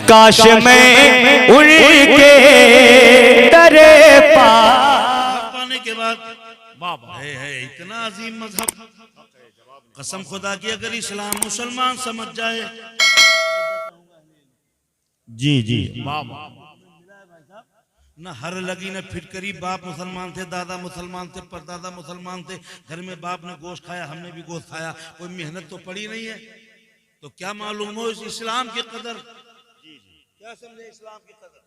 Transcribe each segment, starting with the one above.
काश मैं उनके दरे पाने के बाद है इतना अजीम मजहब। कसम खुदा की अगर इस्लाम मुसलमान समझ जाए। जी जी न हर लगी न फिटकरी। बाप मुसलमान थे, दादा मुसलमान थे, परदादा मुसलमान थे, घर में बाप ने गोश्त खाया, हमने भी गोश्त खाया, कोई मेहनत तो पड़ी नहीं है। तो क्या मालूम हो इस इस्लाम की कदर। क्या समझे इस्लाम की कदर।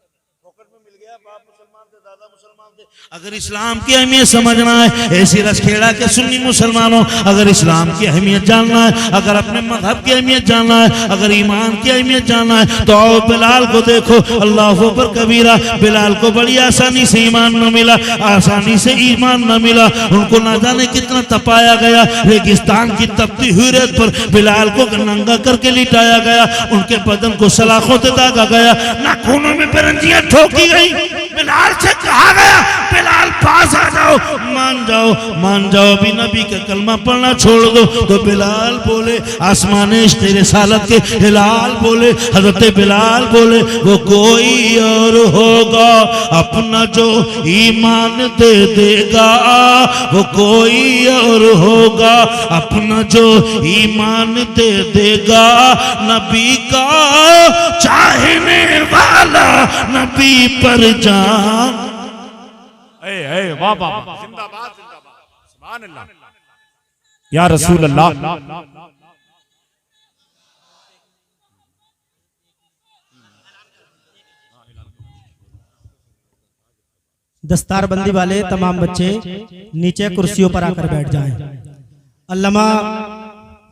फोकट में मिल गया, बाप मुसलमान थे, दादा मुसलमान थे। अगर इस्लाम की अहमियत समझना है, ऐसी रसखेड़ा के सुन्नी मुसलमानों, अगर इस्लाम की अहमियत जानना है, अगर अपने मजहब की अहमियत जानना है, अगर ईमान की अहमियत जानना है, तो आओ बिलाल को देखो। अल्लाह पर कबीरा। बिलाल को बड़ी आसानी से ईमान न मिला, आसानी से ईमान न मिला। उनको ना जाने कितना तपाया गया। रेगिस्तान की तपती हुई रेत पर बिलाल को नंगा करके लिटाया गया। उनके बदन को सलाखों से दागा गया, नाखूनों में बिरंजियां ठोकी गई। बिलाल से कहा गया, बिलाल पास आ जाओ, मान जाओ, मान जाओ, अभी नबी का कलमा पढ़ना छोड़ दो। तो बिलाल बोले, आसमान तेरे सालत के हिलाल बोले, हजरत बिलाल बोले, वो कोई और होगा अपना जो ईमान दे देगा, वो कोई और होगा अपना जो ईमान दे देगा। नबी का चाहने वाला नबी पर जान। वाह वाह, जिंदाबाद जिंदाबाद, सुभान अल्लाह या रसूल अल्लाह। दस्तारबंदी वाले तमाम बच्चे नीचे कुर्सियों पर आकर बैठ जाएं। अल्लामा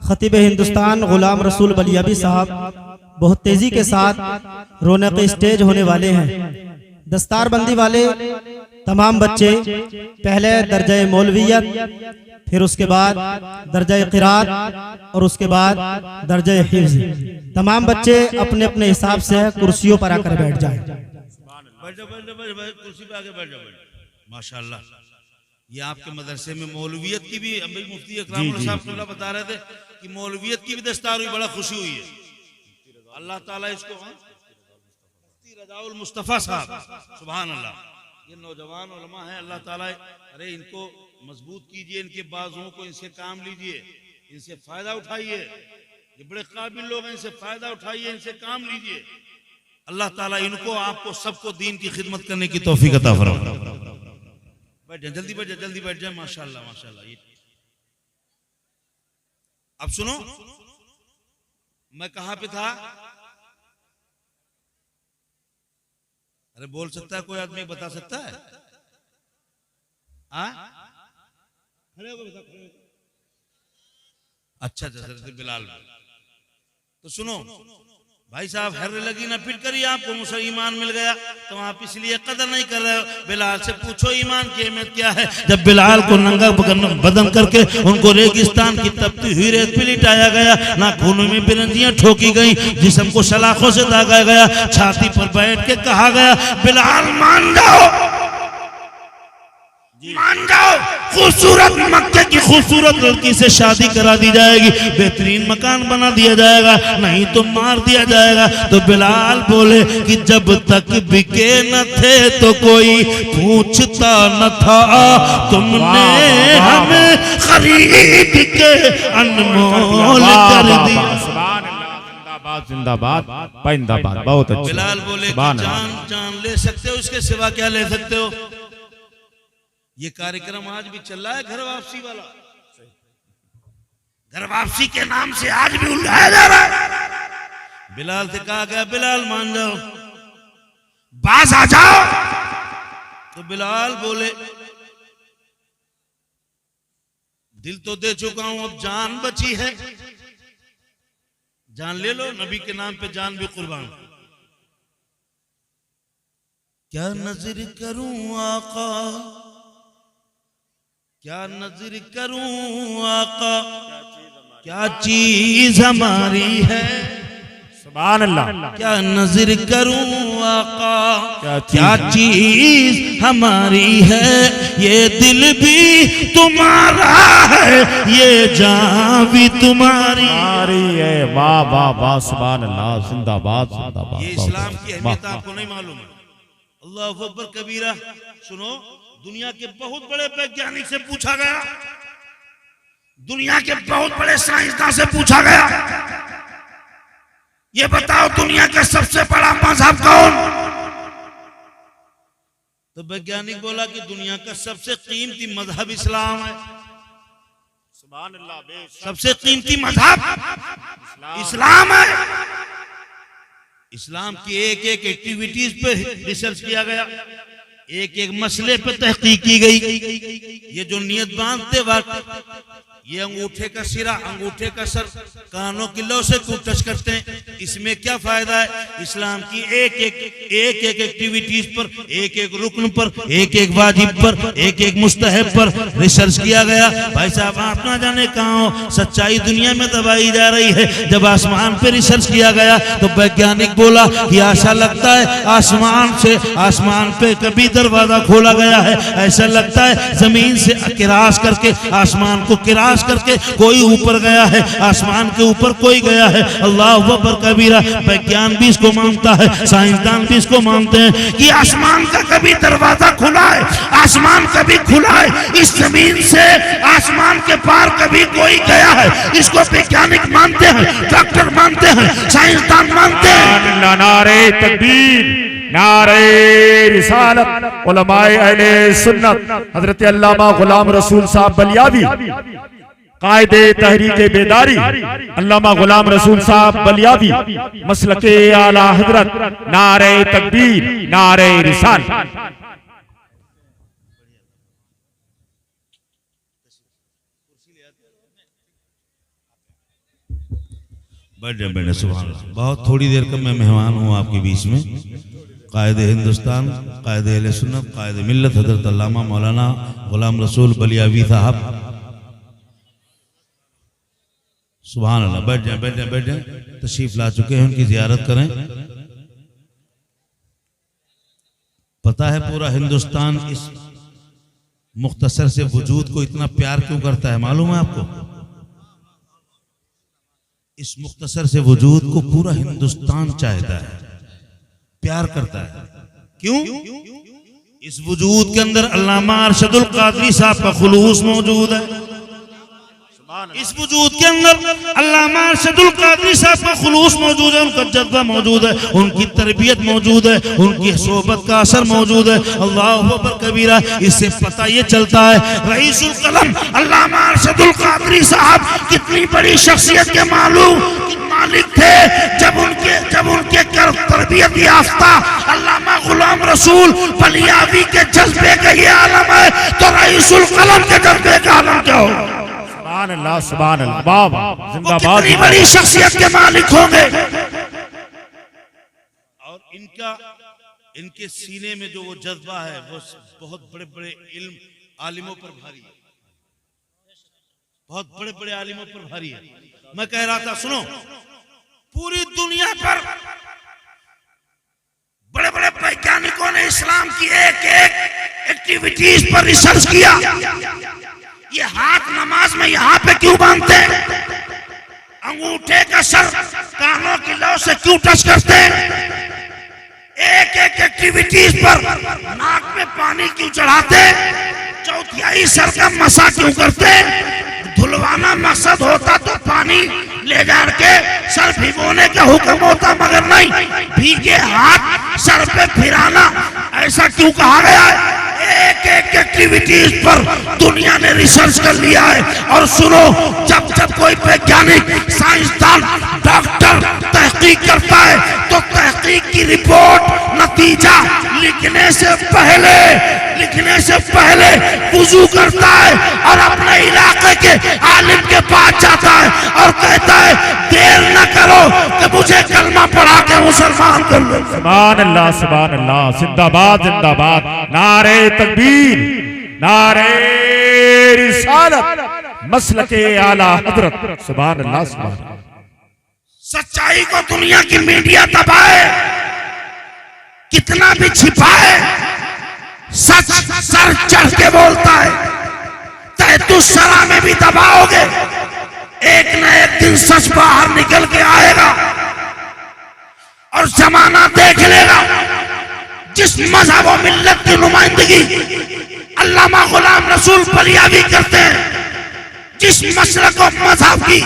खतीब हिंदुस्तान गुलाम रसूल बलियाबी साहब बहुत तेजी के साथ रौनक स्टेज होने वाले हैं। दस्तारबंदी वाले तमाम बच्चे पहले दर्जा मौलवियत, फिर उसके बाद दर्जा क़िरात और उसके बाद दर्जा हिफ्ज़। तमाम बच्चे अपने अपने हिसाब से कुर्सियों पर आकर बैठ जाएं। कुर्सी पे आके बैठ जाओ। माशाल्लाह, ये आपके मदरसे में मौलवियत की भी अभी मुफ्ती अकराम साहब बता रहे थे कि मौलवियत की भी दस्तार हुई, बड़ा खुशी हुई है। अल्लाह ताला इसको मुफ्ती रजाउल मुस्तफा साहब, सुभान अल्लाह, ये नौजवान उलमा है, अल्लाह ताला अरे इनको मजबूत कीजिए, इनके बाजुओं को, इनसे काम लीजिए, इनसे फायदा उठाइए। ये बड़े काबिल लोग हैं, इनसे फायदा उठाइए, इनसे काम लीजिए। अल्लाह ताला इनको आपको सबको दीन की खिदमत करने की तौफीक अता फरमाए। बैठ जाए, जल्दी बैठ जाए, जल्दी बैठ जाए। माशाल्लाह माशाल्लाह। अब सुनो, मैं कहां पे था? अरे बोल सकता है कोई आदमी, बता सकता है? अच्छा अच्छा, बिलाल। तो सुनो भाई साहब, हर लगी ना फिट करिए, आपको मुसलमान मिल गया तो आप इसलिए कदर नहीं कर रहे हो। बिलाल से पूछो ईमान की अहमियत क्या है। जब बिलाल को नंगा बदन करके उनको रेगिस्तान की तपती हुई रेत पे लिटाया गया, नाखूनों में बिरंजियां ठोकी गई, जिस्म को सलाखों से दागा गया, छाती पर बैठ के कहा गया, बिलाल मान जाओ, मान जाओ, खूबसूरत मक्के की खूबसूरत लड़की से शादी करा दी जाएगी, बेहतरीन मकान बना दिया जाएगा, नहीं तो मार दिया जाएगा। तो बिलाल बोले कि जब तक बिके न थे तो कोई पूछता न था, तुमने हमें खरीद के अनमोल कर दिया। जिंदाबाद जिंदाबाद जिंदाबाद, बहुत अच्छा। बिलाल बोले जान ले सकते हो, इसके सिवा क्या ले सकते हो। ये कार्यक्रम आज भी चल रहा है, घर वापसी वाला। घर वापसी के नाम से आज भी उल्लाया जा रहा है। बिलाल से कहा गया, बिलाल मान जाओ, बाज आ जाओ। तो बिलाल बोले, दिल तो दे चुका हूं, अब जान बची है, जान ले लो, नबी के नाम पे जान भी कुर्बान। क्या नजर करूं आका, क्या नजर करूं आका, क्या चीज हमारी है। सुभान अल्लाह। क्या नजर करूं आका, क्या चीज हमारी है, ये दिल भी तुम्हारा है, ये जान भी तुम्हारी। है। वाह वाह वाह, सुभान अल्लाह, जिंदाबाद जिंदाबाद। ये इस्लाम की अहमियत आपको नहीं मालूम है। अल्लाह अकबर कबीरा। सुनो, दुनिया के बहुत बड़े वैज्ञानिक से पूछा गया, दुनिया के बहुत बड़े साइंसदान से पूछा गया, ये बताओ दुनिया का सबसे बड़ा मजहब कौन? तो वैज्ञानिक बोला कि दुनिया का सबसे कीमती मजहब इस्लाम है। सुभान अल्लाह। सबसे कीमती मजहब इस्लाम है। इस्लाम की एक एक एक्टिविटीज पे रिसर्च किया गया, एक एक मसले पे तहकीक की गई। ये जो नियत बांधते वक्त ये अंगूठे का सिरा, अंगूठे का सर कानों की लौ से क्यों टच करते हैं, इसमें क्या फायदा है? इस्लाम की एक एक एक्टिविटीज पर, एक एक रुकन पर, एक एक वाजिब पर, एक एक मुस्तहब पर रिसर्च किया गया। भाई साहब, आप ना जाने कहाँ हो, सच्चाई दुनिया में दबाई जा रही है। जब आसमान पे रिसर्च किया गया तो वैज्ञानिक बोला कि ऐसा लगता है आसमान पे कभी दरवाजा खोला गया है, ऐसा लगता है जमीन से किरास करके, आसमान को किरास करके कोई ऊपर गया है, आसमान के ऊपर कोई गया है। अल्लाह अकबर कबीरा। विज्ञान भी इसको मानता है, साइंसदान भी इसको मानते हैं कि आसमान का कभी दरवाजा खुला है, आसमान कभी खुला है, इस जमीन से आसमान के पार कभी कोई गया है। इसको वैज्ञानिक मानते हैं, डॉक्टर मानते हैं, साइंसदान मानते हैं। नारे तकबीर, नारे रिसालत। उलमाए अहले सुन्नत हजरत अल्लामा गुलाम रसूल साहब बलियावी, कायदे तहरीके बेदारी अल्लामा गुलाम रसूल साहब बलियावी, मसलके आला हजरत, नारे तकबीर, नारे रिसालत। बड़े सुभान अल्लाह। बहुत थोड़ी देर का मैं मेहमान हूँ आपके बीच में। कायदे हिंदुस्तान, कायदे अहले सुन्नत, कायदे मिल्लत हजरत अल्लामा मौलाना गुलाम रसूल बलियावी साहब। सुभान अल्लाह। बैठ जाए, बैठ जाए, बैठ जाए। तशरीफ ला चुके हैं, उनकी जियारत करें। पता है पूरा हिंदुस्तान इस मुख्तसर से वजूद को इतना प्यार क्यों करता है? मालूम है आपको? इस मुख्तसर से वजूद को पूरा हिंदुस्तान चाहता है, प्यार करता है। क्यों? इस वजूद के अंदर अल्लामा अरशदुल कादरी साहब का खुलूस मौजूद है। इस वजूद के अंदर अल्लामा अरशदुल कादरी साहब का खुलूस मौजूद है, उनका जज्बा मौजूद है, उनकी तरबियत मौजूद है, उनकी सोहबत का असर मौजूद है। अल्लाह अकबर कबीरा। इससे पता ये चलता है रईसुल कलम अल्लामा अरशदुल कादरी साहब कितनी बड़ी शख्सियत के मालिक थे। जब उनके तरबियत याफ्ता अल्लामा गुलाम रसूल बलियावी के जज्बे का ये आलम है, तो रईसुल कलम के जज्बे का आलम क्या हो? सुभान अल्लाह, सुभान अल्लाह। वाह वाह, जिंदाबाद। कितनी बड़ी शख्सियत के मालिक होंगे। और इनके सीने में जो वो जज्बा है वो बहुत बड़े बड़े इल्म आलिमों पर भारी है, बहुत बड़े बड़े आलिमों पर भारी है। मैं कह रहा था, सुनो, पूरी दुनिया पर बड़े बड़े वैज्ञानिकों ने इस्लाम की एक एक एक्टिविटीज पर रिसर्च किया। ये हाथ नमाज में यहाँ पे क्यों बांधते हैं? अंगूठे का सर कानों की लौ से क्यों टच करते हैं? एक एक एक्टिविटीज पर नाक में पानी क्यों चढ़ाते हैं? चौथियाई सर का मसा क्यों करते हैं? धुलवाना मकसद होता तो पानी ले जाके सर भिगोने का हुक्म होता, मगर नहीं, भीगे हाथ सर पे फिराना, ऐसा क्यों कहा गया है? एक एक एक्टिविटीज पर दुनिया ने रिसर्च कर लिया है। और सुनो, जब कोई वैज्ञानिक, साइंसदान, डॉक्टर तहकीक करता है तो तहकीक की रिपोर्ट, नतीजा लिखने से पहले वुजू करता है और अपने इलाके के आलिम के पास जाता है और कहता है देर न करो कि मुझे कलमा पढ़ा के मुसलमान कर लो। सुभान अल्लाह, सुभान अल्लाह। जिंदाबाद, जिंदाबाद। नारे तकबीर, नारे रिसालत, मसलके आला हजरत। सुभान अल्लाह, सुभान अल्लाह। सच्चाई को दुनिया की मीडिया दबाए, कितना भी छिपाए, सच सर चढ़ के बोलता है। तहतुस सरा में भी दबाओगे, एक न एक दिन सच बाहर निकल के आएगा और जमाना देख लेगा। जिस मजहब और मिल्लत की नुमाइंदगी अल्लामा गुलाम रसूल बलियावी करते हैं, जिस मसलक और मजहब की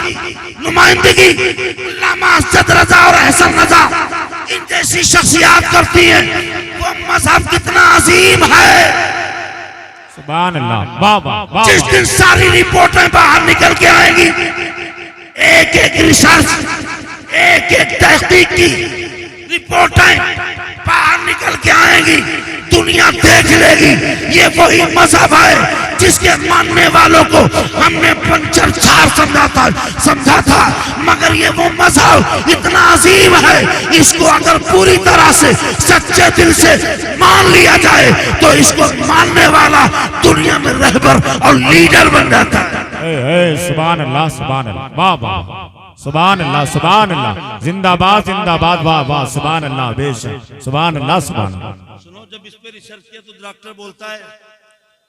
नुमाइंदगी अल्लामा असद रजा और अहसन रजा इन जैसी शख्सियात करती हैं, वो मजहब कितना अजीम है। सुभान अल्लाह, वाह वाह वाह। जिस दिन सारी रिपोर्टें बाहर निकल के आएंगी, एक एक रिसर्च, एक एक तहकीक की रिपोर्टें बाहर निकल के आएंगी, दुनिया देख लेगी ये वही मजहब है जिसके मानने वालों को हमने पंचर चार समझा था। मगर ये वो मजहब इतना अजीम है, इसको अगर पूरी तरह से सच्चे दिल से मान लिया जाए तो इसको मानने वाला दुनिया में रहबर और लीडर बन जाता है। सुभान अल्लाह, सुभान अल्लाह, वाह वाह, सुभान अल्लाह, सुभान अल्लाह, जिंदाबाद जिंदाबाद, वाह वाह, सुभान अल्लाह, बेशक, सुभान अल्लाह, सुभान अल्लाह। सुनो, जब इस पे रिसर्च किया तो डॉक्टर बोलता है,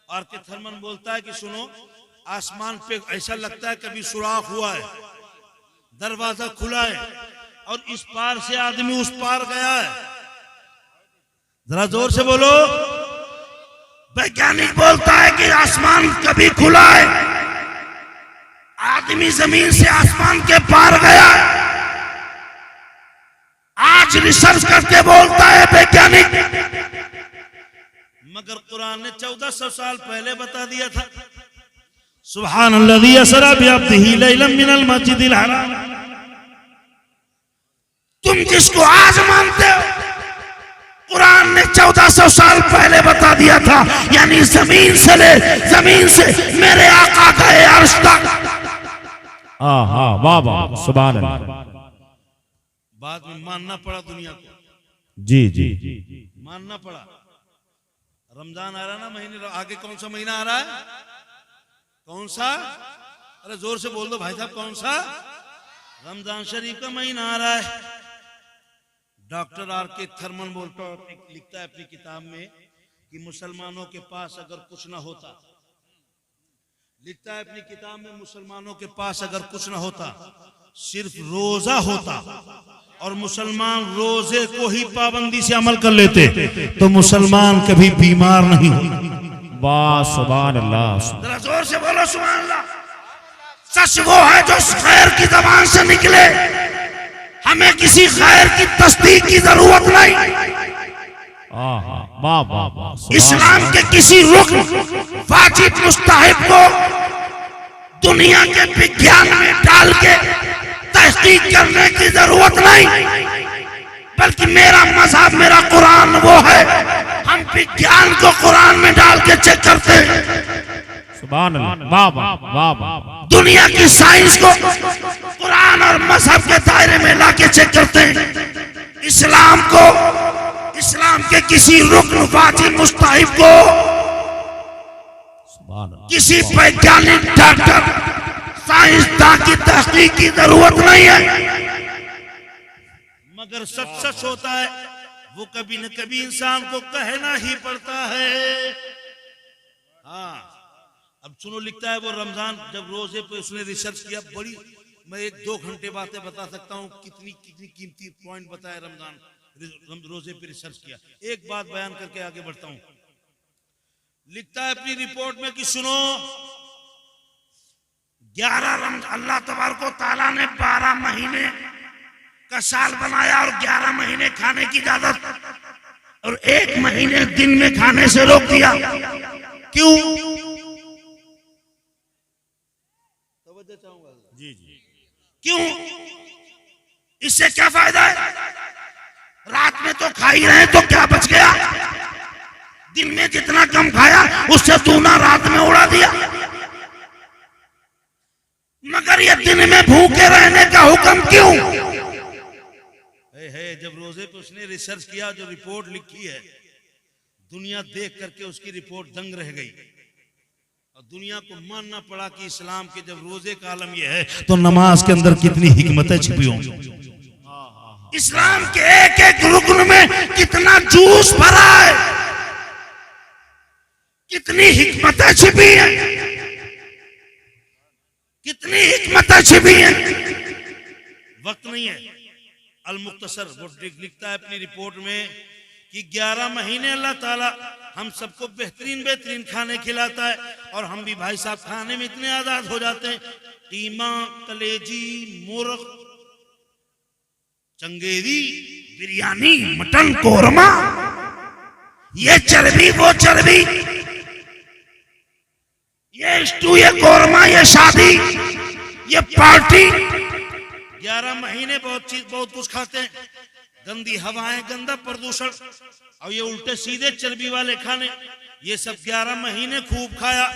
आर के थर्मन बोलता है कि सुनो, आसमान पे ऐसा लगता है कभी सुराख हुआ है, दरवाजा खुला है और इस पार से आदमी उस पार गया है। जरा जोर से बोलो। वैज्ञानिक बोलता है कि आसमान कभी खुला है, आदमी जमीन से आसमान के पार गया। आज रिसर्च करके बोलता है वैज्ञानिक, मगर कुरान ने 1400 साल पहले बता दिया था। सुब्हानल्लाज़ी असरा बिअब्दिही लैलन मिनल मस्जिदिल हराम। तुम जिसको आज मानते हो, कुरान ने 1400 साल पहले बता दिया था। यानी जमीन से मेरे आका गए अर्श तक। हाँ हाँ, वाह वाह, सुभान अल्लाह। बाद में मानना पड़ा दुनिया को, जी जी, मानना पड़ा। रमजान आ रहा ना महीने, आगे कौन सा महीना आ रहा है? कौन सा? अरे जोर से बोल दो भाई साहब, कौन सा? रमजान शरीफ का महीना आ रहा है। डॉक्टर आर के थर्मन बोलता है, लिखता है अपनी किताब में कि मुसलमानों के पास अगर कुछ ना होता, लिखता है अपनी किताब में, मुसलमानों के पास अगर कुछ ना होता, सिर्फ रोजा होता और मुसलमान रोजे को ही पाबंदी से अमल कर लेते तो मुसलमान कभी बीमार नहीं होता। वाह, सुभान अल्लाह। जरा जोर से बोलो सुभान अल्लाह। सच वो है जो खैर की जबान से निकले, हमें किसी खैर की तस्दीक की जरूरत नहीं। वाह वाह वाह। इस्लाम के किसी रुकन वाजिब मुस्तहब को दुनिया के विज्ञान में डाल के तहकीक करने की जरूरत नहीं, बल्कि मेरा मजहब, मेरा कुरान वो है, हम विज्ञान को कुरान में डाल के चेक करते हैं। सुभान अल्लाह, वाह वाह वाह वाह। दुनिया की साइंस को कुरान और मजहब के दायरे में लाके चेक करते हैं। इस्लाम को, इस्लाम के किसी रुकन वाजिब मुस्तहब को किसी वैज्ञानिक, डॉक्टर, साइंसदान की तहकीक की जरूरत नहीं है। मगर सच होता है, वो कभी न कभी इंसान को कहना ही पड़ता है। हाँ, अब सुनो, लिखता है वो रमजान जब रोजे पे उसने रिसर्च किया, बड़ी, मैं 1-2 घंटे बातें बता सकता हूँ, कितनी कीमती पॉइंट बताया। रमजान रोजे पे रिसर्च किया। एक बात बयान करके आगे बढ़ता हूँ। लिखता है अपनी रिपोर्ट में कि सुनो, 11 अल्लाह तबारक व तआला ने 12 महीने का साल बनाया और 11 महीने खाने की इजाजत और 1 महीने दिन में खाने से रोक दिया। क्यों? जी जी, क्यों? इससे क्या फायदा है? रात में तो खा ही रहे, तो क्या बच गया? दिन में जितना कम खाया उससे दूना रात में उड़ा दिया। मगर ये दिन में भूखे रहने का हुक्म क्यों? जब रोजे पे उसने रिसर्च किया, जो रिपोर्ट लिखी है, दुनिया देख करके उसकी रिपोर्ट दंग रह गई। और दुनिया को मानना पड़ा कि इस्लाम के जब रोजे का आलम यह है तो नमाज के अंदर कितनी हिकमतें छिपी होंगी। इस्लाम के एक एक रुकन में कितना जूस भरा है, कितनी हिकमतें छिपी हैं, कितनी हिकमतें छिपी हैं। वक्त नहीं है। अल मुख्तसर वो लिखता है अपनी रिपोर्ट में कि 11 महीने अल्लाह ताला हम सबको बेहतरीन बेहतरीन खाने खिलाता है और हम भी भाई साहब खाने में इतने आजाद हो जाते हैं। कीमा, कलेजी, मुर्ग, चंगेरी, बिरयानी, मटन, कोरमा, ये चर्बी वो चर्बी, ये स्टू, ये कोरमा, ये शादी, ये पार्टी। 11 महीने बहुत कुछ खाते हैं। गंदी हवाएं, गंदा प्रदूषण और ये उल्टे सीधे चर्बी वाले खाने, ये सब 11 महीने खूब खाया।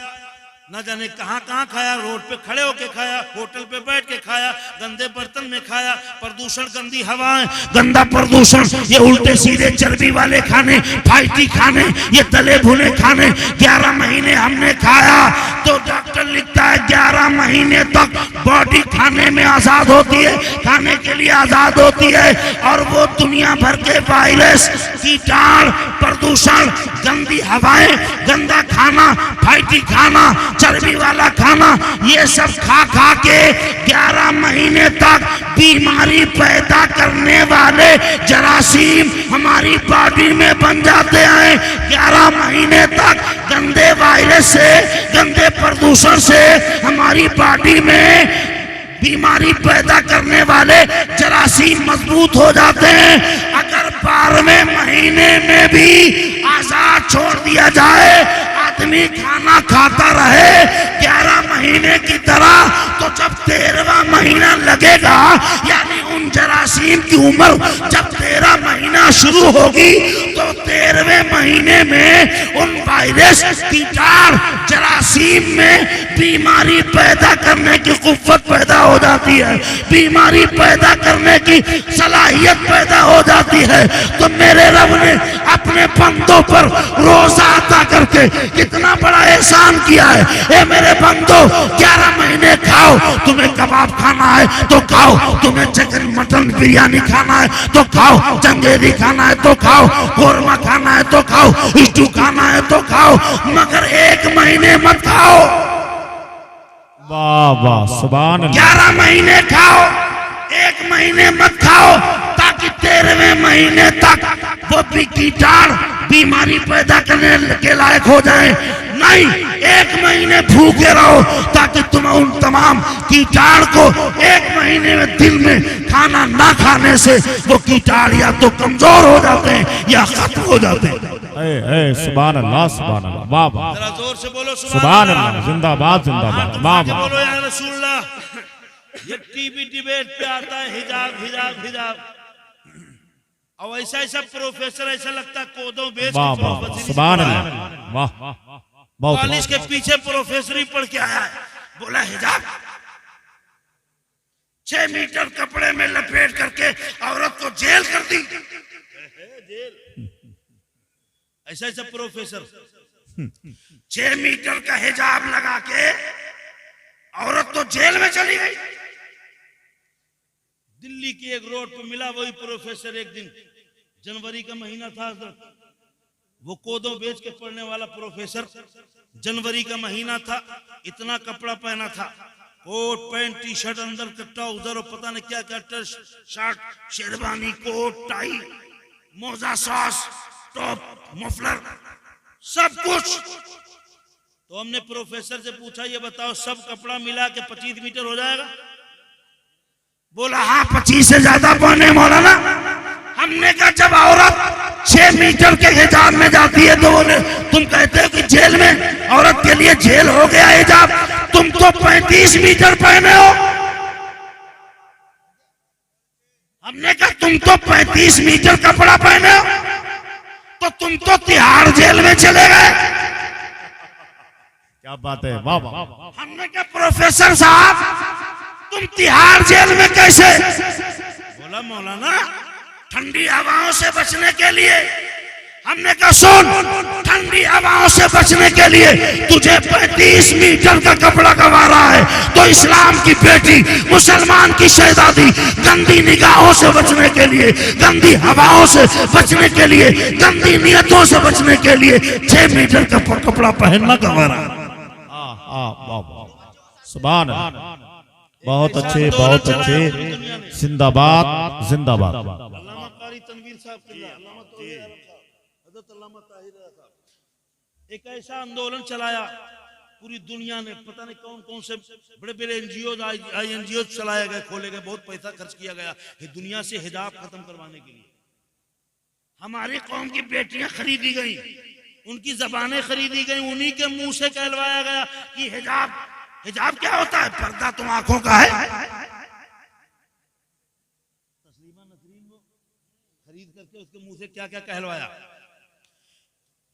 न जाने कहां कहां खाया, रोड पे खड़े होके खाया, होटल पे बैठ के खाया, गंदे बर्तन में खाया, प्रदूषण, गंदी हवाएं, गंदा प्रदूषण, ये उल्टे सीधे चर्बी वाले खाने, फाइटी खाने, ये तले भुने खाने 11 महीने हमने खाया। तो डॉक्टर लिखता है 11 महीने तक बॉडी खाने में आजाद होती है, खाने के लिए आजाद होती है और वो दुनिया भर के वायरस, कीटाणु, प्रदूषण, गंदी हवाएं, गंदा खाना, फाइटी खाना, चर्बी वाला खाना, ये सब खा खा के 11 महीने तक बीमारी पैदा करने वाले जरासीम हमारी बॉडी में बन जाते हैं। 11 महीने तक गंदे वायरस से, गंदे प्रदूषण से हमारी बॉडी में बीमारी पैदा करने वाले जरासीम मजबूत हो जाते हैं। अगर 12वें महीने में भी आजाद छोड़ दिया जाए, आदमी खाना खाता रहे 11 महीने की तरह, तो जब 13वां महीना लगेगा, यानी उन जरासीम की उम्र जब 13 महीना शुरू होगी, तो 13वें महीने में उन वायरस, कीटाणु, जरासीम में बीमारी पैदा करने की कुव्वत पैदा हो जाती है, बीमारी पैदा करने की सलाहियत पैदा हो जाती है। तो मेरे रब ने अपने बंदों पर रोजा अदा करके कितना बड़ा एहसान किया है। ए मेरे बंदो, 11 महीने खाओ, तुम्हें कबाब खाना है तो खाओ, तुम्हें चिकन, मटन, बिरयानी खाना है तो खाओ, चंगेरी खाना है तो खाओ, कोरमा खाना है तो खाओ, स्टू खाना है तो खाओ, मगर 1 महीने मत खाओ। वाह वाह, सुभान अल्लाह। 11 महीने खाओ, 1 महीने मत खाओ, ताकि 13वें महीने तक वो भी कीटाणु बीमारी पैदा करने के लायक हो जाए। नहीं, 1 महीने भूखे रहो, ताकि तुम उन तमाम कीटाणु को 1 महीने में दिन में खाना ना खाने से वो कीटाणु या तो कमजोर हो जाते हैं या खत्म हो जाते हैं। सुभान अल्लाह, सुभान अल्लाह, वाह वाह, जरा जोर से बोलो सुभान अल्लाह, जिंदाबाद जिंदाबाद, वाह वाह, बोलो या रसूलुल्लाह। ये टीवी डिबेट पे आता है हिजाब हिजाब हिजाब, और ऐसा ऐसा प्रोफेसर, ऐसा लगता है कोदों बेच वाह वाह, सुभान अल्लाह, वाह, कॉलेज के पीछे प्रोफेसर ही पढ़ के आया है, बोला हिजाब 6 मीटर कपड़े में लपेट करके औरत को जेल कर दी। जेल, ऐसा ऐसा प्रोफेसर 6 मीटर का हिजाब लगा के औरत तो जेल में चली गई। दिल्ली की एक रोड पे मिला वही प्रोफेसर, एक दिन जनवरी का महीना था, वो कोदों बेच के पढ़ने वाला प्रोफेसर, जनवरी का महीना था, इतना कपड़ा पहना था, कोट पैंट टी शर्ट, अंदर का ट्राउजर और पता नहीं क्या क्या, शर्ट, शेरवानी, कोट, टाई, मोजा, सॉस, टॉप, मफलर, सब कुछ। तो हमने प्रोफेसर से पूछा, ये बताओ सब कपड़ा मिला के 25 मीटर हो जाएगा? बोला हाँ 25 से ज्यादा पहने मौलाना। हमने कहा जब औरत 6 मीटर के हिजाब में जाती है तो बोले तुम कहते हो कि जेल में औरत के लिए जेल हो गया हिजाब, तुम तो 35 मीटर पहने हो। हमने कहा तुम तो 35 मीटर कपड़ा पहने हो, तो तुम तो तिहाड़ जेल में चले गए। क्या बात है, वाह वाह। हमने कहा प्रोफेसर साहब तुम तिहाड़ जेल में कैसे? बोला मौलाना ठंडी हवाओं से बचने के लिए हमने कहा सुन, ठंडी हवाओं से बचने के लिए तुझे 35 मीटर का कपड़ा गंवारा है, तो इस्लाम की बेटी, मुसलमान की शहजादी गंदी निगाहों से बचने के लिए, गंदी हवाओं से बचने के लिए, गंदी नियतों से बचने के लिए 6 मीटर का कपड़ा पहनना गंवारा। सुभान अल्लाह, बहुत अच्छे, बहुत अच्छे, जिंदाबाद जिंदाबाद। एक ऐसा आंदोलन चलाया पूरी दुनिया ने, पता नहीं कौन कौन से बड़े बड़े एनजीओ चलाए गए, खोले गए, बहुत पैसा खर्च किया गया कि दुनिया से हिजाब खत्म करवाने के लिए। हमारी कौम की बेटियां खरीदी गई, उनकी जबानें खरीदी गई, उन्हीं के मुंह से कहलवाया गया कि हिजाब, हिजाब क्या होता है? पर्दा तो आंखों का है। तस्लीमा नसरीन को खरीद करके उसके मुंह से क्या क्या कहलवाया।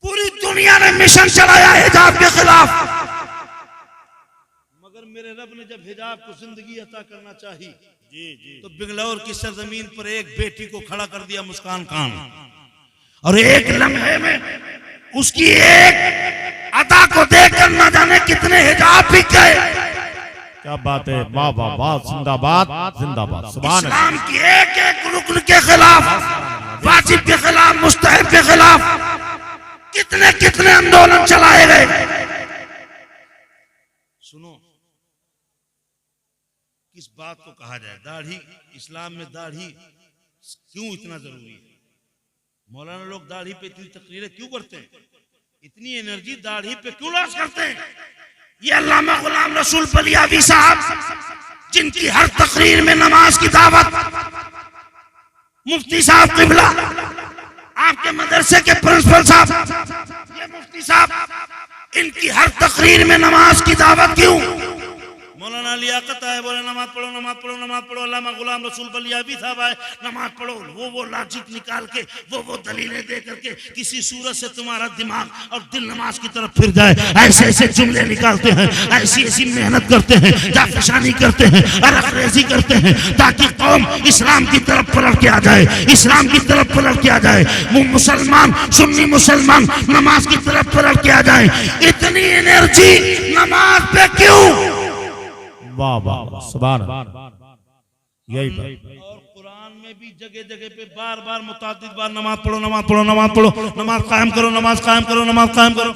पूरी दुनिया ने मिशन चलाया हिजाब के खिलाफ, मगर मेरे रब ने जब हिजाब को जिंदगी अता करना चाहिए तो बिगलौर की सरजमीन पर एक बेटी को खड़ा कर दिया, मुस्कान खान, और एक लम्हे में उसकी एक अदा को देखकर न जाने कितने हिजाब बिक गए। क्या बात है, वाह वाह वाह, जिंदाबाद जिंदाबाद। सुभान अल्लाह। इस्लाम की एक एक रुकन के खिलाफ, वाजिब के खिलाफ, मुस्तहब के खिलाफ कितने कितने आंदोलन चलाए गए। सुनो, किस बात को कहा जाए, दाढ़ी, इस्लाम में दाढ़ी क्यों इतना जरूरी है? मौलाना लोग दाढ़ी पे इतनी तकरीरें क्यों करते हैं? इतनी एनर्जी दाढ़ी पे क्यों लॉस करते हैं? ये अल्लामा गुलाम रसूल बलियावी साहब, जिनकी हर तकरीर में नमाज की दावत, मुफ्ती साहब किबला, आपके मदरसे के प्रिंसिपल साहब, ये मुफ्ती साहब, इनकी हर तकरीर में नमाज की दावत क्यों? मौलाना लियाकत आए, बोले नमाज पढ़ो, नमाज पढ़ो, नमाज पढ़ो। अल्लामा गुलाम रसूल बलियावी साहब आए, नमाज पढ़ो। वो लॉजिक निकाल के, वो दलीलें दे करके किसी सूरत से तुम्हारा दिमाग और दिल नमाज की तरफ फिर जाए, ऐसे ऐसे जुमले निकालते हैं, ऐसी ऐसी मेहनत करते हैं, जाफिशानी करते हैं, अरखरेजी करते हैं, ताकि कौम इस्लाम की तरफ पलट के आ जाए, इस्लाम की तरफ पलट के आ जाए, मुसलमान, सुन्नी मुसलमान नमाज की तरफ पलट के आ जाए। इतनी एनर्जी नमाज पे क्यों? वाह वाह, सुभान अल्लाह, यही बात। और कुरान में भी जगह जगह पे बार बार मुतादिद बार नमाज पढ़ो, नमाज पढ़ो, नमाज पढ़ो, नमाज कायम करो, नमाज कायम करो, नमाज कायम करो।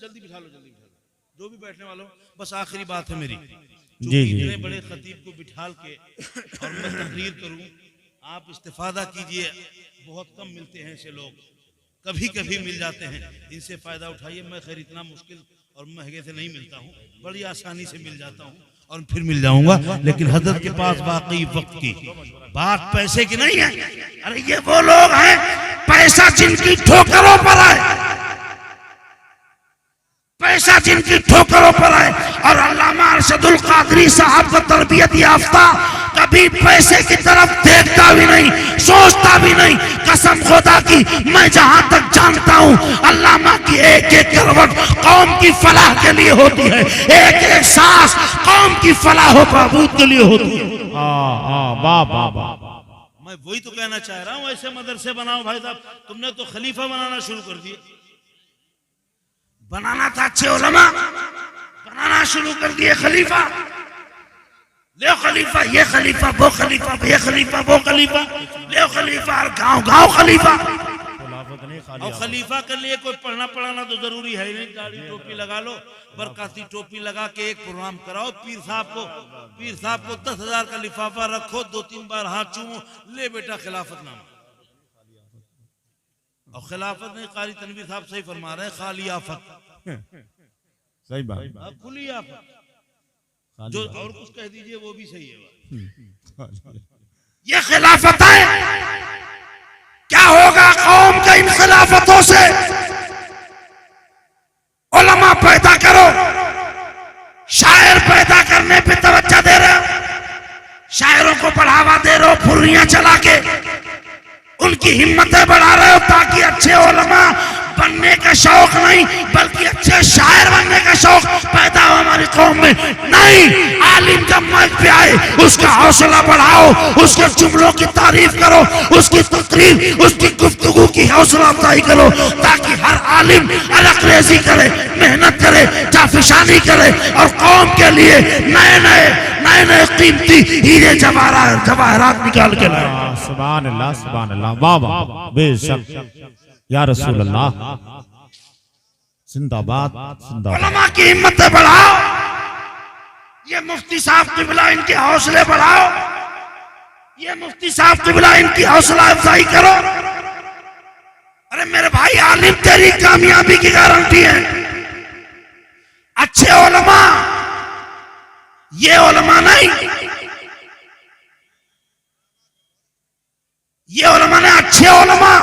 जल्दी बिठा लो, जल्दी बिठा लो, जो भी बैठने वालों। बस आखिरी बात है मेरी, जी जी, इतने बड़े खतीब को बिठाल के और मैं तकरीर करूं, आप इस्तिफादा कीजिए। बहुत कम मिलते हैं ऐसे लोग, कभी कभी मिल जाते हैं, इनसे फायदा उठाइए। मैं खैर इतना मुश्किल और महंगे से नहीं मिलता हूँ, बड़ी आसानी से मिल जाता हूँ और फिर मिल जाऊंगा। लेकिन हजरत के पास वाकई वक्त की बात पैसे की नहीं है। अरे ये वो लोग हैं, पैसा जिनकी ठोकरों पर आए, पैसा जिनकी ठोकरों पर आए। और अल्लामा अरशदुल कादरी साहब को तरबियत याफ्ता, कभी पैसे की तरफ देखता भी नहीं, सोचता भी नहीं। कसम खुदा की, मैं जहां तक जानता हूं, अल्लामा की एक एक करवट कौम की फलाह के लिए होती है, एक एक सांस कौम की फलाह व बहबूद के लिए होती है। वाह वाह वाह। मैं वही तो कहना चाह रहा हूं, ऐसे मदरसे बनाओ भाई साहब। तुमने तो खलीफा बनाना शुरू कर दिए। बनाना था अच्छे उलमा, बनाना शुरू कर दिए खलीफा। ले खलीफा, ये खलीफा, वो खलीफा, ये खलीफा, वो खलीफा, ले खलीफा, और गांव गांव खलीफा। और खलीफा के लिए कोई पढ़ना पढ़ाना तो जरूरी है नहीं। दाढ़ी टोपी लगा लो, बरकाती टोपी लगा के एक प्रोग्राम कराओ। पीर साहब को 10,000 का लिफाफा रखो, 2-3 बार हाथ चूमो, ले बेटा खिलाफतनामा। और खिलाफत नहीं, कारी तनवीर साहब सही फरमा रहे हैं, खाली आफत, सही बात, खुली आफत। जो और कुछ कह दीजिए वो भी सही है। ये खिलाफत है। क्या होगा कौम के इन खिलाफतों से? उलमा पैदा करो, शायर पैदा करने पे तवज्जो दे रहे हो, शायरों को बढ़ावा दे रहे हो, फुर्रियां चला के उनकी हिम्मतें बढ़ा रहे हो, ताकि अच्छे उलमा बनने का शौक नहीं, बल्कि अच्छे शायर बनने का शौक पैदा हो हमारी कौम में। नहीं, आलिम जब माइक पे आए उसका हौसला बढ़ाओ, उसके जुमलों की तारीफ करो, उसकी तकरीर, उसकी गुफ्तगू की हौसला अफजाई करो, ताकि हर आलिम अलगरेजी करे, मेहनत करे, जाफिशानी करे और कौम के लिए नए नए कीमती हीरे जवाहरात निकाल के लाए। सुभान अल्लाह, वाह वाह, बेशक या रसूल अल्लाह, जिंदाबाद जिंदाबाद। उलमा की हिम्मतें बढ़ाओ, ये मुफ्ती साहब किबला इनके हौसले बढ़ाओ, ये मुफ्ती साहब किबला इनकी हौसला अफजाई करो। अरे मेरे भाई, आलिम तेरी कामयाबी की गारंटी है। अच्छे उलमा, ये उलमा नहीं, ये उलमा ने अच्छे उलमा,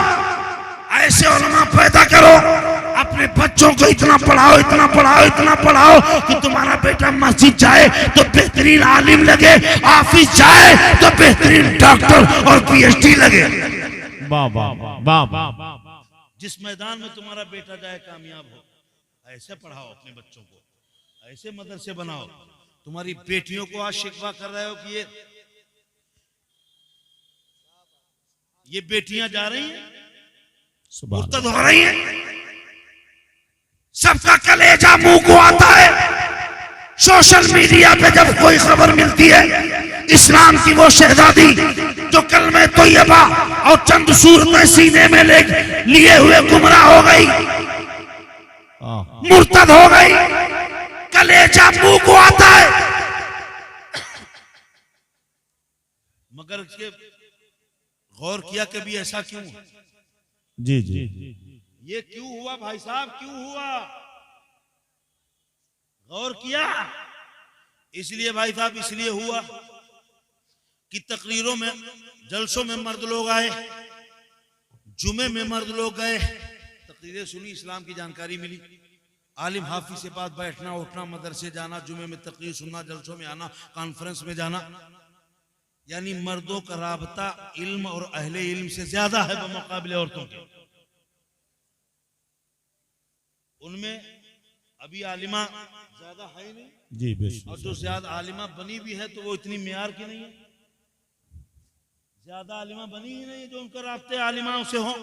ऐसे उलमा पैदा करो। अपने बच्चों को इतना पढ़ाओ, इतना पढ़ाओ, इतना पढ़ाओ कि तुम्हारा बेटा मस्जिद जाए तो बेहतरीन आलिम लगे, ऑफिस जाए तो बेहतरीन डॉक्टर और पीएचडी लगे। वाह वाह वाह वाह। जिस मैदान में तुम्हारा बेटा जाए कामयाब हो, ऐसे पढ़ाओ अपने बच्चों को, ऐसे मदरसे बनाओ। तुम्हारी बेटियों को आज शिकवा कर रहे हो कि ये बेटियां जा रही हैं, मुर्तद हो रही हैं, सबका कलेजा मुंह को आता है। सोशल मीडिया पे जब कोई खबर मिलती है, इस्लाम की वो शहजादी जो कलमे तैयबा और चंद सूरतें सीने में लिए हुए गुमराह हो गई, मुर्तद हो गई, कलेजा मुंह को आता है। मगर इसके गौर किया कभी ऐसा क्यों? जी जी, ये क्यों हुआ भाई साहब, क्यों हुआ? गौर किया? इसलिए भाई साहब, इसलिए हुआ कि तकरीरों में, जलसों में मर्द लोग आए, जुमे में मर्द लोग गए, तकरीरें सुनी, इस्लाम की जानकारी मिली। आलिम हाफिज के पास बैठना, उठना, मदरसे जाना, जुमे में तकरीर सुनना, जलसों में आना, कॉन्फ्रेंस में जाना, यानी मर्दों का राबता इल्म और अहले इल्म से ज्यादा है बमुकाबले औरतों के। उनमें अभी आलिमा ज्यादा है ही नहीं जी, बेशक। और जो ज्यादा आलिमा बनी भी है तो वो इतनी मेयार की नहीं है, ज्यादा आलिमा बनी ही नहीं जो उनका राब्ते आलिमाओं से हो,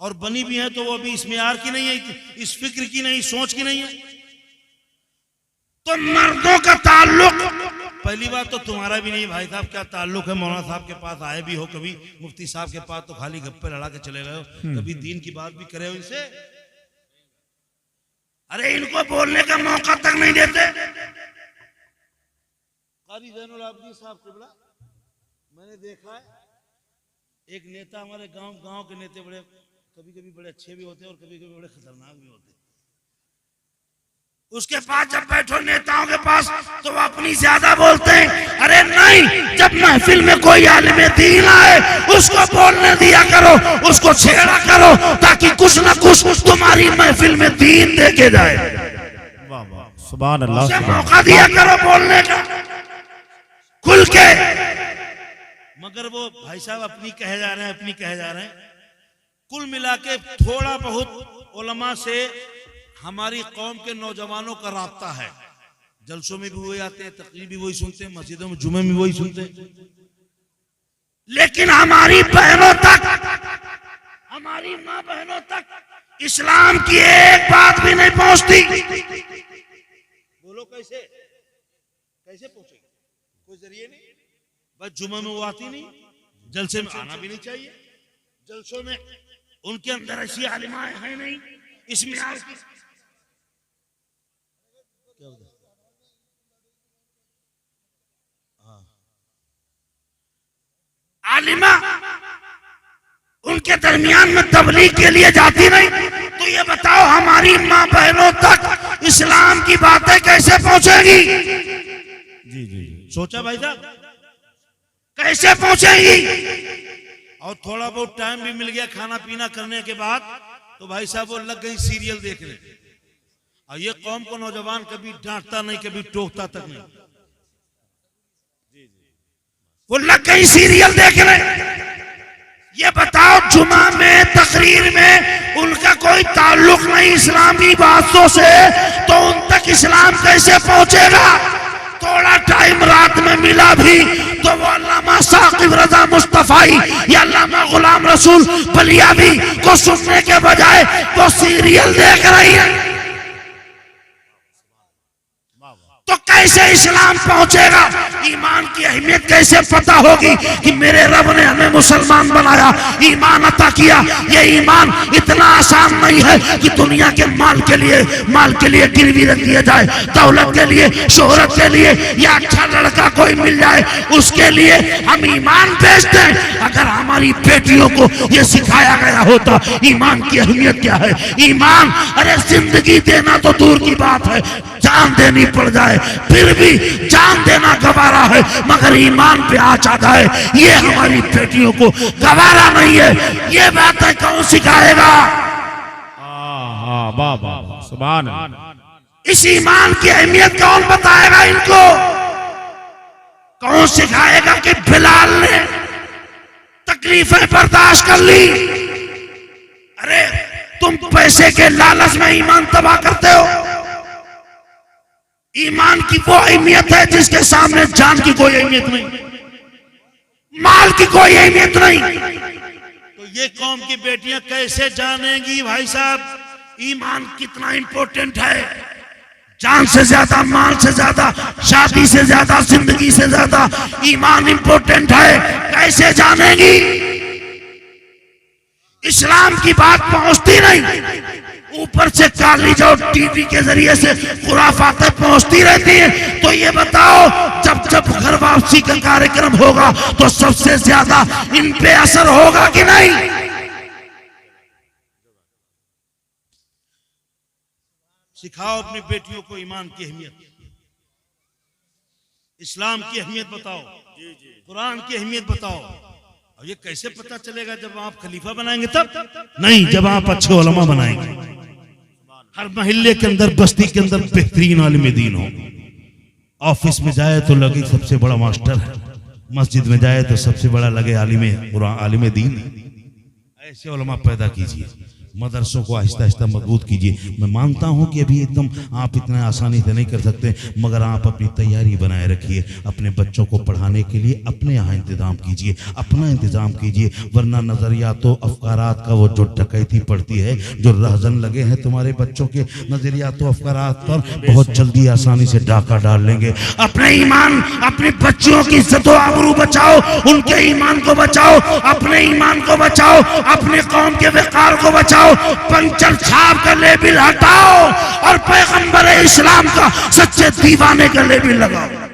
और बनी भी है तो वो भी इस मेयार की नहीं है, इस फिक्र की नहीं, सोच की नहीं है। तो मर्दों का ताल्लुक, पहली बात तो तुम्हारा भी नहीं भाई साहब, क्या ताल्लुक है? मौलाना साहब के पास आए भी हो कभी, मुफ्ती साहब के पास तो खाली गप्पे लड़ा के चले गए हो, कभी दीन की बात भी करे हो इनसे? अरे इनको बोलने का मौका तक नहीं देते। कारी जैनुल आबिदीन साहब किबला, मैंने देखा है, एक नेता, हमारे गांव के नेता बड़े कभी कभी बड़े अच्छे भी होते हैं और कभी कभी बड़े खतरनाक भी होते हैं। उसके पास जब बैठो नेताओं के पास तो वो अपनी ज्यादा बोलते हैं। अरे नहीं, जब महफिल में कोई आलिम दीन आए उसको बोलने दिया करो, उसको छेड़ा करो, ताकि कुछ न कुछ तुम्हारी महफिल में दीन देके जाए। वाह वाह, सुभान अल्लाह, उसे मौका दिया करो बोलने का खुल के। मगर वो भाई साहब अपनी कहे जा रहे हैं, अपनी कहे जा रहे हैं। कुल मिला के थोड़ा बहुत उलमा से हमारी कौम के नौजवानों का राब्ता है। जलसों में भी वही आते हैं, तकरीर भी वही सुनते हैं, मस्जिदों में जुमे में वही सुनते हैं, लेकिन हमारी बहनों तक, हमारी माँ बहनों तक इस्लाम की एक बात भी नहीं पहुंचती। बोलो कैसे कैसे पहुंचेगी? कोई जरिए नहीं, बस जुमे में वो आती नहीं, जलसे में आना भी नहीं चाहिए। जलसों में उनके अंदर ऐसी आलिमाएं हैं नहीं, इसमें आलिमा उनके दरमियान में तबलीग के लिए जाती नहीं। तो ये बताओ हमारी माँ बहनों तक इस्लाम की बातें कैसे पहुंचेगी? जी जी, सोचा भाई साहब कैसे पहुंचेगी? और थोड़ा बहुत टाइम भी मिल गया खाना पीना करने के बाद तो भाई साहब वो लग गई सीरियल देखने। और ये कौम को नौजवान कभी डांटता नहीं, कभी टोकता तक नहीं, वो लग गई सीरियल देखने। ये बताओ जुमा में तकरीर में उनका कोई ताल्लुक नहीं इस्लामी बातों से, तो उन तक इस्लाम कैसे पहुंचेगा? थोड़ा टाइम रात में मिला भी तो वो अल्लामा साकिब रजा मुस्तफाई या अल्लामा गुलाम रसूल बलियावी को सुनने के बजाय वो सीरियल देख रही है। तो कैसे इस्लाम पहुंचेगा? ईमान की अहमियत कैसे पता होगी कि मेरे रब ने हमें मुसलमान बनाया, ईमान अता किया। ये ईमान इतना आसान नहीं है कि दुनिया के माल के लिए गिरवी रख दिया जाए, दौलत के लिए, शोहरत के लिए, या अच्छा लड़का कोई मिल जाए उसके लिए हम ईमान बेचते हैं। अगर हमारी बेटियों को ये सिखाया गया होता ईमान की अहमियत क्या है, ईमान, अरे जिंदगी देना तो दूर की बात है, जान देनी पड़ जाए फिर भी जान देना गवारा है, मगर ईमान पे आ जाता है ये हमारी बेटियों को गवारा नहीं है। ये बातें कौन सिखाएगा? सुभान। इस ईमान की अहमियत कौन बताएगा इनको? कौन सिखाएगा कि बिलाल ने तकलीफें बर्दाश्त कर ली? अरे तुम पैसे के लालच में ईमान तबाह करते हो। ईमान की वो अहमियत है जिसके सामने जान की कोई अहमियत नहीं, माल की कोई अहमियत नहीं। तो ये कौम की बेटियां कैसे जानेंगी भाई साहब ईमान कितना इंपॉर्टेंट है? जान से ज्यादा, माल से ज्यादा, शादी से ज्यादा, जिंदगी से ज्यादा ईमान इंपॉर्टेंट है। कैसे जानेंगी? इस्लाम की बात पहुंचती नहीं, ऊपर से काली जो टीवी के जरिए से खुराफातें पहुंचती रहती हैं। तो ये बताओ जब जब घर वापसी का कार्यक्रम होगा तो सबसे ज्यादा इन पे असर होगा कि नहीं? सिखाओ अपनी बेटियों को ईमान की अहमियत, इस्लाम की अहमियत बताओ, कुरान की अहमियत बताओ। और ये कैसे पता चलेगा? जब आप खलीफा बनाएंगे तब नहीं, जब आप अच्छे उलमा बनाएंगे, हर मोहल्ले के अंदर, बस्ती के अंदर बेहतरीन आलिम दीन हो। ऑफिस में जाए तो लगे सबसे बड़ा मास्टर है, मस्जिद में जाए तो सबसे बड़ा लगे आलिम दीन। ऐसे उलमा पैदा कीजिए, मदरसों को आहिस्ता आहिस्ता मजबूत कीजिए। मैं मानता हूं कि अभी एकदम आप इतना आसानी से नहीं कर सकते, मगर आप अपनी तैयारी बनाए रखिए। अपने बच्चों को पढ़ाने के लिए अपने यहाँ इंतजाम कीजिए, अपना इंतजाम कीजिए, वरना नजरियातों अफकारात का वो जो डकैती पड़ती है, जो रहजन लगे हैं तुम्हारे बच्चों के नजरियातों अफकारात पर, बहुत जल्दी आसानी से डाका डाल लेंगे। अपने ईमान, अपनी बच्चियों की इज्जत व आबरू बचाओ, उनके ईमान को बचाओ, अपने ईमान को बचाओ, अपने कौम के वकार को बचाओ, पंचर छाप का लेबिल हटाओ और पैगंबर इस्लाम का सच्चे दीवाने का लेबिल लगाओ।